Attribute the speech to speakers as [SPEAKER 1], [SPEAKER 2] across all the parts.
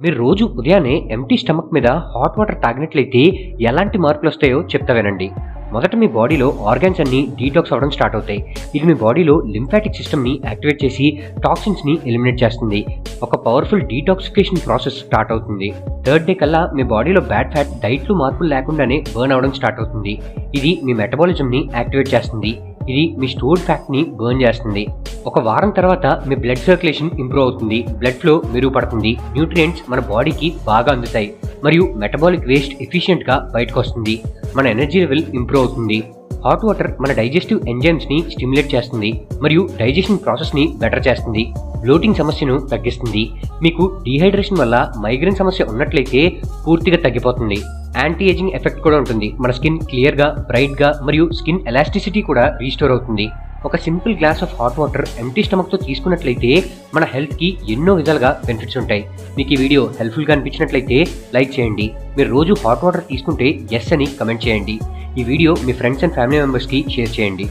[SPEAKER 1] మీరు రోజు ఉదయాన్నే ఎంప్టీ స్టమక్ మీద హాట్ వాటర్ తాగినట్లయితే ఎలాంటి మార్పులు వస్తాయో చెప్తా వినండి. మొదట మీ బాడీలో ఆర్గాన్స్ అన్ని డీటాక్స్ అవ్వడం స్టార్ట్ అవుతాయి. ఇది మీ బాడీలో లింఫాటిక్ సిస్టమ్ని యాక్టివేట్ చేసి టాక్సిన్స్ని ఎలిమినేట్ చేస్తుంది. ఒక పవర్ఫుల్ డీటాక్సిఫికేషన్ ప్రాసెస్ స్టార్ట్ అవుతుంది. థర్డ్ డే కల్లా మీ బాడీలో బ్యాడ్ ఫ్యాట్ డైట్లు మార్పులు లేకుండానే బర్న్ అవడం స్టార్ట్ అవుతుంది. ఇది మీ మెటబాలిజంని యాక్టివేట్ చేస్తుంది. ఇది మీ స్టోర్డ్ ఫ్యాట్ని బర్న్ చేస్తుంది. ఒక వారం తర్వాత మీ బ్లడ్ సర్క్యులేషన్ ఇంప్రూవ్ అవుతుంది. బ్లడ్ ఫ్లో మెరుగుపడుతుంది. న్యూట్రియంట్స్ మన బాడీకి బాగా అందుతాయి మరియు మెటబాలిక్ వేస్ట్ ఎఫిషియెంట్గా బయటకు వస్తుంది. మన ఎనర్జీ లెవెల్ ఇంప్రూవ్ అవుతుంది. హాట్ వాటర్ మన డైజెస్టివ్ ఎంజైమ్స్ని స్టిమ్యులేట్ చేస్తుంది మరియు డైజెషన్ ప్రాసెస్ని బెటర్ చేస్తుంది. బ్లోటింగ్ సమస్యను తగ్గిస్తుంది. మీకు డీహైడ్రేషన్ వల్ల మైగ్రేన్ సమస్య ఉన్నట్లయితే పూర్తిగా తగ్గిపోతుంది. యాంటీ ఏజింగ్ ఎఫెక్ట్ కూడా ఉంటుంది. మన స్కిన్ క్లియర్గా, బ్రైట్గా మరియు స్కిన్ ఎలాస్టిసిటీ కూడా రీస్టోర్ అవుతుంది. ఒక simple glass of hot water empty స్టమక్తో తీసుకున్నట్లయితే మన హెల్త్కి ఎన్నో విధాలుగా బెనిఫిట్స్ ఉంటాయి. మీకు ఈ వీడియో హెల్ప్ఫుల్గా అనిపించినట్లయితే లైక్ చేయండి. మీరు రోజు హాట్ వాటర్ తీసుకుంటే ఎస్ అని కమెంట్ చేయండి. ఈ video me friends and family మెంబర్స్కి షేర్ చేయండి.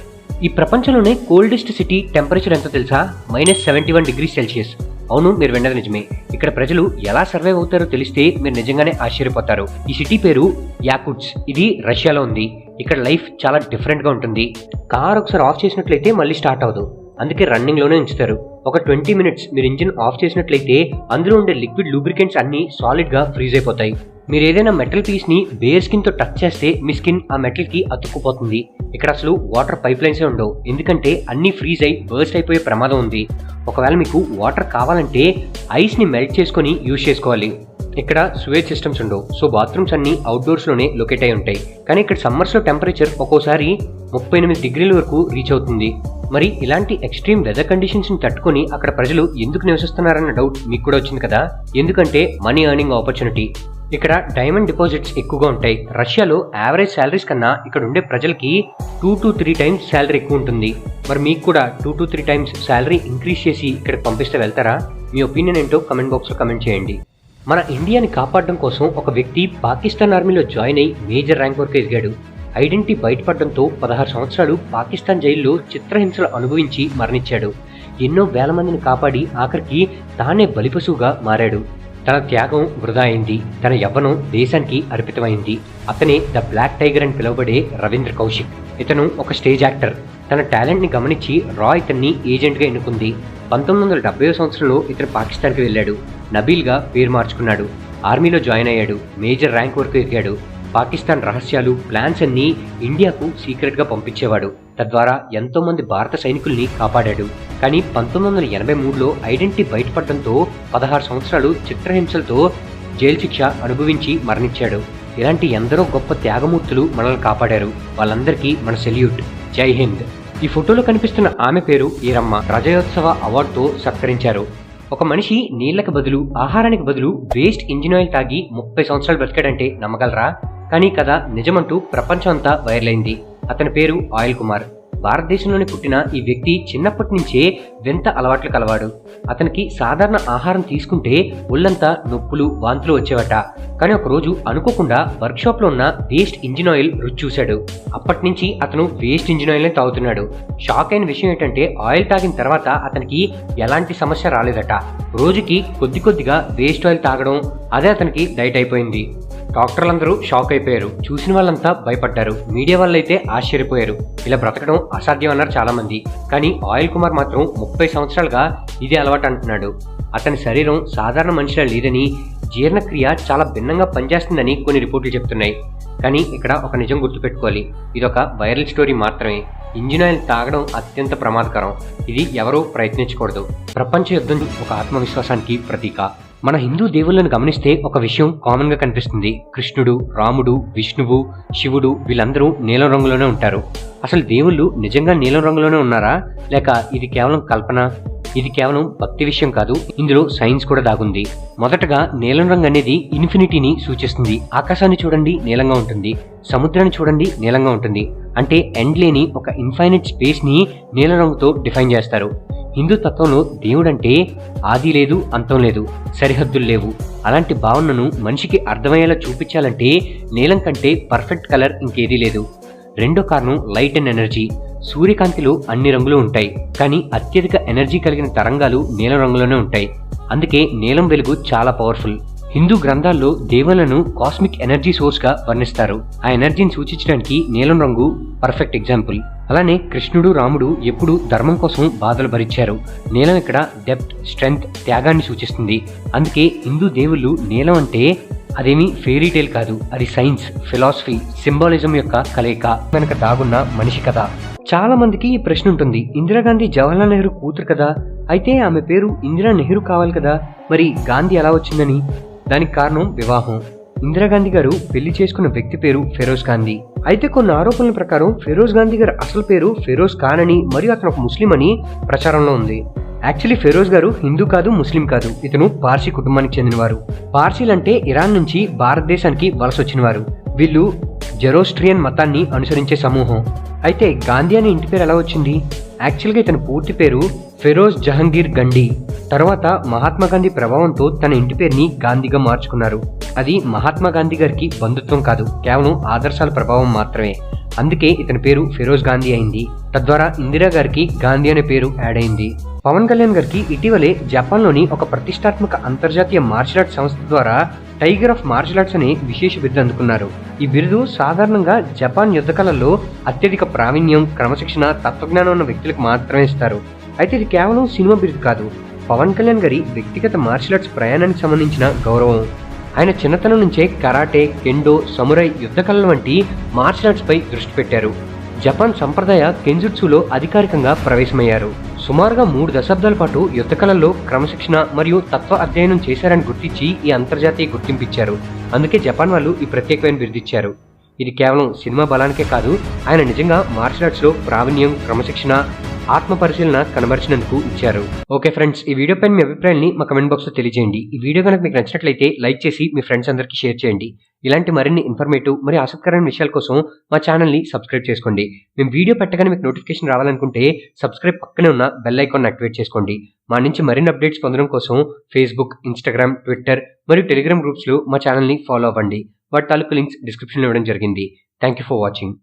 [SPEAKER 1] ఈ ప్రపంచంలోనే కోల్డెస్ట్ సిటీ టెంపరేచర్ ఎంతో తెలుసా? -71 డిగ్రీస్ సెల్సియస్. అవును, మీరు విన్నది నిజమే. ఇక్కడ ప్రజలు ఎలా సర్వైవ్ అవుతారో తెలిస్తే మీరు నిజంగానే ఆశ్చర్యపోతారు. ఈ సిటీ పేరు యాకుట్స్. ఇది రష్యాలో ఉంది. ఇక్కడ లైఫ్ చాలా డిఫరెంట్గా ఉంటుంది. కార్ ఒకసారి ఆఫ్ చేసినట్లయితే మళ్ళీ స్టార్ట్ అవ్వదు. అందుకే రన్నింగ్లోనే ఉంచుతారు. ఒక 20 మినిట్స్ మీరు ఇంజిన్ ఆఫ్ చేసినట్లయితే అందులో ఉండే లిక్విడ్ లూబ్రికెంట్స్ అన్నీ సాలిడ్గా ఫ్రీజ్ అయిపోతాయి. మీరు ఏదైనా మెటల్ పీస్ని బేర్ స్కిన్తో టచ్ చేస్తే మీ స్కిన్ ఆ మెటల్కి అతుక్కుపోతుంది. ఇక్కడ అసలు వాటర్ పైప్ లైన్సే ఉండవు. ఎందుకంటే అన్నీ ఫ్రీజ్ అయి బర్స్ట్ అయిపోయే ప్రమాదం ఉంది. ఒకవేళ మీకు వాటర్ కావాలంటే ఐస్ని మెల్ట్ చేసుకొని యూజ్ చేసుకోవాలి. ఇక్కడ సువేజ్ సిస్టమ్స్ ఉండవు. సో బాత్రూమ్స్ అన్ని అవుట్డోర్స్లోనే లొకేట్ అయి ఉంటాయి. కానీ ఇక్కడ సమ్మర్స్లో టెంపరేచర్ ఒక్కోసారి 38 డిగ్రీల వరకు రీచ్ అవుతుంది. మరి ఇలాంటి ఎక్స్ట్రీమ్ వెదర్ కండిషన్స్ని తట్టుకొని అక్కడ ప్రజలు ఎందుకు నివసిస్తున్నారన్న డౌట్ మీకు కూడా వచ్చింది కదా? ఎందుకంటే మనీ ఎర్నింగ్ ఆపర్చునిటీ. ఇక్కడ డైమండ్ డిపాజిట్స్ ఎక్కువగా ఉంటాయి. రష్యాలో యావరేజ్ శాలరీస్ కన్నా ఇక్కడ ఉండే ప్రజలకి 2 to 3 టైమ్స్ శాలరీ ఎక్కువ ఉంటుంది. మరి మీకు కూడా 2 to 3 టైమ్స్ శాలరీ ఇంక్రీజ్ చేసి ఇక్కడికి పంపిస్తే వెళ్తారా? మీ ఒపీనియన్ ఏంటో కమెంట్ బాక్స్లో కమెంట్ చేయండి. మన ఇండియాని కాపాడడం కోసం ఒక వ్యక్తి పాకిస్తాన్ ఆర్మీలో జాయిన్ అయి మేజర్ ర్యాంక్ వరకు ఎదిగాడు. ఐడెంటిటీ బయటపడడంతో 16 సంవత్సరాలు పాకిస్తాన్ జైల్లో చిత్రహింసలు అనుభవించి మరణించాడు. ఎన్నో వేల మందిని కాపాడి ఆఖరికి తానే బలిపశువుగా మారాడు. తన త్యాగం వృధా అయింది. తన యవ్వనం దేశానికి అర్పితమైంది. అతనే ద బ్లాక్ టైగర్ అని పిలువబడే రవీంద్ర కౌశిక్. ఇతను ఒక స్టేజ్ యాక్టర్. తన టాలెంట్ని గమనించి రా ఇతన్ని ఏజెంట్గా ఎన్నుకుంది. 1970వ సంవత్సరంలో ఇతను పాకిస్తాన్కి వెళ్ళాడు. నబీల్గా పేరు మార్చుకున్నాడు. ఆర్మీలో జాయిన్ అయ్యాడు. మేజర్ ర్యాంక్ వరకు ఎదిగాడు. పాకిస్తాన్ రహస్యాలు, ప్లాన్స్ అన్నీ ఇండియాకు సీక్రెట్గా పంపించేవాడు. తద్వారా ఎంతోమంది భారత సైనికుల్ని కాపాడాడు. కానీ 1983లో ఐడెంటిటీ బయటపడడంతో 16 సంవత్సరాలు చిత్రహింసలతో జైలు శిక్ష అనుభవించి మరణించాడు. ఇలాంటి ఎందరో గొప్ప త్యాగమూర్తులు మనల్ని కాపాడారు. వాళ్ళందరికీ మన సెల్యూట్. జై హింద్. ఈ ఫోటోలో కనిపిస్తున్న ఆమె పేరు ఈరమ్మ. రజయోత్సవ అవార్డుతో సత్కరించారు. ఒక మనిషి నీళ్లకు బదులు, ఆహారానికి బదులు వేస్ట్ ఇంజిన్ ఆయిల్ తాగి 30 సంవత్సరాలు బతికాడంటే నమ్మగలరా? కానీ కథ నిజమంటూ ప్రపంచం అంతా వైరల్ అయింది. అతని పేరు ఆయిల్ కుమార్. భారతదేశంలోనే పుట్టిన ఈ వ్యక్తి చిన్నప్పటి నుంచే వింత అలవాట్లు కలవాడు. అతనికి సాధారణ ఆహారం తీసుకుంటే ఒళ్ళంతా నొప్పులు, వాంతులు వచ్చేవట. కానీ ఒకరోజు అనుకోకుండా వర్క్షాప్లో ఉన్న వేస్ట్ ఇంజిన్ ఆయిల్ రుచి చూశాడు. అప్పటి నుంచి అతను వేస్ట్ ఇంజిన్ ఆయిల్ని తాగుతున్నాడు. షాక్ అయిన విషయం ఏంటంటే ఆయిల్ తాగిన తర్వాత అతనికి ఎలాంటి సమస్య రాలేదట. రోజుకి కొద్దిగా వేస్ట్ ఆయిల్ తాగడం, అదే అతనికి డైట్ అయిపోయింది. డాక్టర్లందరూ షాక్ అయిపోయారు. చూసిన వాళ్ళంతా భయపడ్డారు. మీడియా వాళ్ళైతే ఆశ్చర్యపోయారు. ఇలా బ్రతకడం అసాధ్యం అన్నారు చాలా మంది. కానీ ఆయిల్ కుమార్ మాత్రం 30 సంవత్సరాలుగా ఇదే అలవాటు అంటున్నాడు. అతని శరీరం సాధారణ మనిషిలా లేదని, జీర్ణక్రియ చాలా భిన్నంగా పనిచేస్తుందని కొన్ని రిపోర్టులు చెప్తున్నాయి. కానీ ఇక్కడ ఒక నిజం గుర్తుపెట్టుకోవాలి. ఇదొక వైరల్ స్టోరీ మాత్రమే. ఇంజిన్ ఆయిల్ తాగడం అత్యంత ప్రమాదకరం. ఇది ఎవరూ ప్రయత్నించకూడదు. ప్రపంచ యుద్ధం ఒక ఆత్మవిశ్వాసానికి ప్రతీక. మన హిందూ దేవుళ్ళను గమనిస్తే ఒక విషయం కామన్గా కనిపిస్తుంది. కృష్ణుడు, రాముడు, విష్ణువు, శివుడు వీళ్ళందరూ నీలం రంగులోనే ఉంటారు. అసలు దేవుళ్ళు నిజంగా నీలం రంగులోనే ఉన్నారా? లేక ఇది కేవలం కల్పన? ఇది కేవలం భక్తి విషయం కాదు, ఇందులో సైన్స్ కూడా దాగుంది. మొదటగా నీలం రంగు అనేది ఇన్ఫినిటీని సూచిస్తుంది. ఆకాశాన్ని చూడండి, నీలంగా ఉంటుంది. సముద్రాన్ని చూడండి, నీలంగా ఉంటుంది. అంటే ఎండ్ లేని ఒక ఇన్ఫైనైట్ స్పేస్ని నీలం రంగుతో డిఫైన్ చేస్తారు. హిందూ తత్వంలో దేవుడంటే ఆది లేదు, అంతం లేదు, సరిహద్దులు లేవు. అలాంటి భావనను మనిషికి అర్థమయ్యేలా చూపించాలంటే నీలం కంటే పర్ఫెక్ట్ కలర్ ఇంకేదీ లేదు. రెండో కారణం లైట్ అండ్ ఎనర్జీ. సూర్యకాంతిలో అన్ని రంగులు ఉంటాయి, కానీ అత్యధిక ఎనర్జీ కలిగిన తరంగాలు నీలం రంగులోనే ఉంటాయి. అందుకే నీలం వెలుగు చాలా పవర్ఫుల్. హిందూ గ్రంథాల్లో దేవులను కాస్మిక్ ఎనర్జీ సోర్స్ గా వర్ణిస్తారు. ఆ ఎనర్జీని సూచించడానికి నీలం రంగు పర్ఫెక్ట్ ఎగ్జాంపుల్. అలానే కృష్ణుడు, రాముడు ఎప్పుడు ధర్మం కోసం బాధలు భరించారు. నీలం ఇక్కడ డెప్త్, స్ట్రెంగ్త్, త్యాగాన్ని సూచిస్తుంది. అందుకే హిందూ దేవుళ్ళు నీలం అంటే అదేమీ ఫెయిరీ టేల్ కాదు, అది సైన్స్, ఫిలాసఫీ, సింబాలిజం యొక్క కలయిక వెనక దాగున్న మనిషి కథ. చాలా మందికి ఈ ప్రశ్న ఉంటుంది, ఇందిరాగాంధీ జవహర్లాల్ నెహ్రూ కూతురు కదా, అయితే ఆమె పేరు ఇందిరా నెహ్రూ కావాలి కదా, మరి గాంధీ ఎలా వచ్చిందని? దానికి కారణం వివాహం. ఇందిరాగాంధీ గారు పెళ్లి చేసుకున్న వ్యక్తి పేరు ఫెరోజ్ గాంధీ. అయితే కొన్ని ఆరోపణల ప్రకారం ఫెరోజ్ గాంధీ గారు అసలు పేరు ఫెరోజ్ ఖాన్ అని, మరియు అతను ఒక ముస్లిం అని ప్రచారంలో ఉంది. యాక్చువల్లీ ఫెరోజ్ గారు హిందూ కాదు, ముస్లిం కాదు, ఇతను పార్సీ కుటుంబానికి చెందినవారు. పార్సీలంటే ఇరాన్ నుంచి భారతదేశానికి వలస వచ్చినవారు. వీళ్ళు జెరోస్ట్రియన్ మతాన్ని అనుసరించే సమూహం. అయితే గాంధీ అనే ఇంటి పేరు ఎలా వచ్చింది? యాక్చువల్గా ఇతని పూర్తి పేరు ఫెరోజ్ జహంగీర్ గండి. తర్వాత మహాత్మా గాంధీ ప్రభావంతో తన ఇంటి పేరుని గాంధీగా మార్చుకున్నారు. అది మహాత్మా గాంధీ గారికి బంధుత్వం కాదు, కేవలం ఆదర్శాల ప్రభావం మాత్రమే. అందుకే ఇతని పేరు ఫెరోజ్ గాంధీ అయింది. తద్వారా ఇందిరా గారికి గాంధీ అనే పేరు యాడ్ అయింది. పవన్ కళ్యాణ్ గారికి ఇటీవలే జపాన్లోని ఒక ప్రతిష్టాత్మక అంతర్జాతీయ మార్షల్ ఆర్ట్స్ సంస్థ ద్వారా టైగర్ ఆఫ్ మార్షల్ ఆర్ట్స్ అనే విశేష బిరుదు అందుకున్నారు. ఈ బిరుదు సాధారణంగా జపాన్ యుద్ధ కళల్లో అత్యధిక ప్రావీణ్యం, క్రమశిక్షణ, తత్వజ్ఞానం ఉన్న వ్యక్తులకు మాత్రమే ఇస్తారు. అయితే ఇది కేవలం సినిమా బిరుదు కాదు, పవన్ కళ్యాణ్ గారి వ్యక్తిగత మార్షల్ ఆర్ట్స్ ప్రయాణానికి సంబంధించిన గౌరవం. ఆయన చిన్నతనం నుంచే కరాటే, కెండో, సమురై, యుద్ధ కళల వంటి మార్షల్ ఆర్ట్స్ పై దృష్టి పెట్టారు. జపాన్ సంప్రదాయ కెంజుట్సులో అధికారికంగా ప్రవేశమయ్యారు. సుమారుగా 3 దశాబ్దాల పాటు యుద్ధ కళల్లో క్రమశిక్షణ మరియు తత్వ అధ్యయనం చేశారని గుర్తించి ఈ అంతర్జాతీయ గుర్తింపిచ్చారు. అందుకే జపాన్ వాళ్ళు ఈ ప్రత్యేకమైన బిరుదిచ్చారు. ఇది కేవలం సినిమా బలానికే కాదు, ఆయన నిజంగా మార్షల్ ఆర్ట్స్ లో ప్రావీణ్యం, క్రమశిక్షణ, ఆత్మ పరిశీలన కనబరిచినందుకు ఇచ్చారు. ఓకే ఫ్రెండ్స్, ఈ వీడియో పైన మీ అభిప్రాయాన్ని మా కమెంట్ బాక్స్ లో తెలియజేయండి. ఈ వీడియో కనుక మీకు నచ్చినట్లయితే లైక్ చేసి మీ ఫ్రెండ్స్ అందరికీ షేర్ చేయండి. ఇలాంటి మరిన్ని ఇన్ఫర్మేటివ్ మరియు ఆసక్తికరమైన విషయాల కోసం మా ఛానల్ని సబ్స్క్రైబ్ చేసుకోండి. మేము వీడియో పెట్టగానే మీకు నోటిఫికేషన్ రావాలనుకుంటే సబ్స్క్రైబ్ పక్కనే ఉన్న బెల్ ఐకాన్ యాక్టివేట్ చేసుకోండి. మా నుంచి మరిన్ని అప్డేట్స్ పొందడం కోసం ఫేస్బుక్, ఇన్స్టాగ్రామ్, ట్విట్టర్ మరియు టెలిగ్రామ్ గ్రూప్స్లో మా ఛానల్ని ఫాలో అవ్వండి. వాటి తాలూకు లింక్స్ డిస్క్రిప్షన్లో ఇవ్వడం జరిగింది. Thank you for watching.